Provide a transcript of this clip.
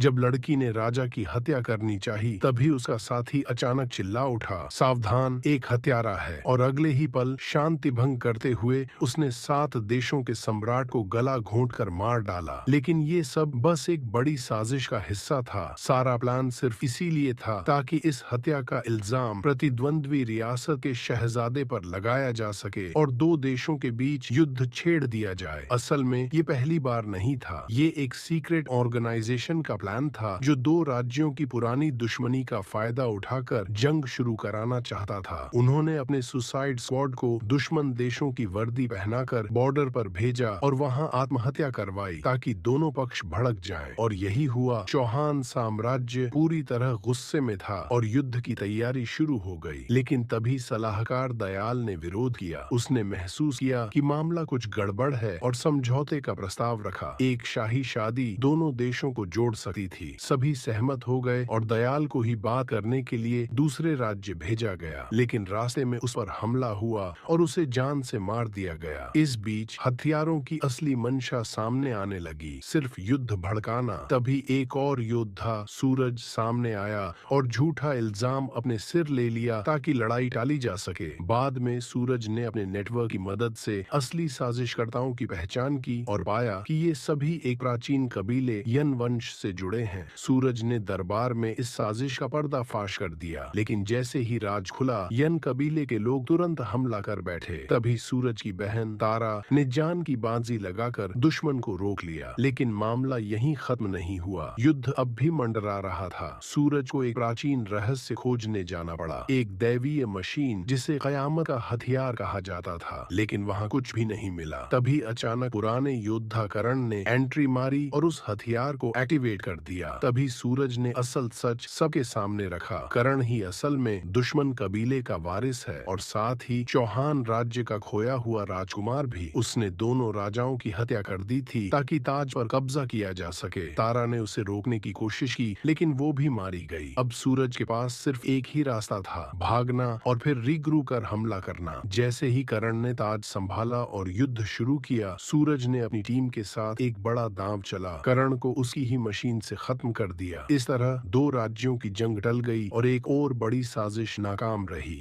जब लड़की ने राजा की हत्या करनी चाही, तभी उसका साथी अचानक चिल्ला उठा, सावधान, एक हत्यारा है। और अगले ही पल शांति भंग करते हुए उसने 7 देशों के सम्राट को गला घोंटकर मार डाला। लेकिन ये सब बस एक बड़ी साजिश का हिस्सा था। सारा प्लान सिर्फ इसीलिए था ताकि इस हत्या का इल्जाम प्रतिद्वंद्वी रियासत के शहजादे पर लगाया जा सके और 2 देशों के बीच युद्ध छेड़ दिया जाए। असल में ये पहली बार नहीं था। ये एक सीक्रेट ऑर्गेनाइजेशन का प्लान था जो 2 राज्यों की पुरानी दुश्मनी का फायदा उठाकर जंग शुरू कराना चाहता था। उन्होंने अपने सुसाइड स्क्वाड को दुश्मन देशों की वर्दी पहनाकर बॉर्डर पर भेजा और वहां आत्महत्या करवाई ताकि दोनों पक्ष भड़क जाएं। और यही हुआ। चौहान साम्राज्य पूरी तरह गुस्से में था और युद्ध की तैयारी शुरू हो गई। लेकिन तभी सलाहकार दयाल ने विरोध किया। उसने महसूस किया कि मामला कुछ गड़बड़ है और समझौते का प्रस्ताव रखा। एक शाही शादी दोनों देशों को जोड़ सकती थी। सभी सहमत हो गए और दयाल को ही बात करने के लिए दूसरे राज्य भेजा गया। लेकिन रास्ते में उस पर हमला हुआ और उसे जान से मार दिया गया। इस बीच हथियारों की असली मंशा सामने आने लगी, सिर्फ युद्ध भड़काना। तभी एक और योद्धा सूरज सामने आया और झूठा इल्जाम अपने सिर ले लिया ताकि लड़ाई टाली जा सके। बाद में सूरज ने अपने नेटवर्क की मदद से असली साजिशकर्ताओं की पहचान की और पाया कि ये सभी एक प्राचीन कबीले यन वंश से जुड़े हैं। सूरज ने दरबार में इस साजिश का पर्दाफाश कर दिया। लेकिन जैसे ही राज खुला, यन कबीले के लोग तुरंत हमला कर बैठे। तभी सूरज की बहन तारा ने जान की बाजी लगाकर दुश्मन को रोक लिया। लेकिन मामला यहीं खत्म नहीं हुआ। युद्ध अब भी मंडरा रहा था। सूरज को एक प्राचीन रहस्य खोजने जाना पड़ा, एक दैवीय मशीन जिसे कयामत का हथियार कहा जाता था। लेकिन वहाँ कुछ भी नहीं मिला। तभी अचानक पुराने योद्धा करण ने एंट्री मारी और उस हथियार को एक्टिवेट कर दिया। तभी सूरज ने असल सच सबके सामने रखा। करण ही असल में दुश्मन कबीले का वारिस है और साथ ही चौहान राज्य का खोया हुआ राजकुमार भी। उसने दोनों राजाओं की हत्या कर दी थी ताकि ताज पर कब्जा किया जा सके। तारा ने उसे रोकने की कोशिश की, लेकिन वो भी मारी गई। अब सूरज के पास सिर्फ एक ही रास्ता था, भागना और फिर रिग्रू कर हमला करना। जैसे ही करण ने ताज संभाला और युद्ध शुरू किया, सूरज ने अपनी टीम के साथ एक बड़ा दांव चला, करण को उसकी ही मशीन से खत्म कर दिया। इस तरह 2 राज्यों की जंग टल गई और एक और बड़ी साजिश नाकाम रही।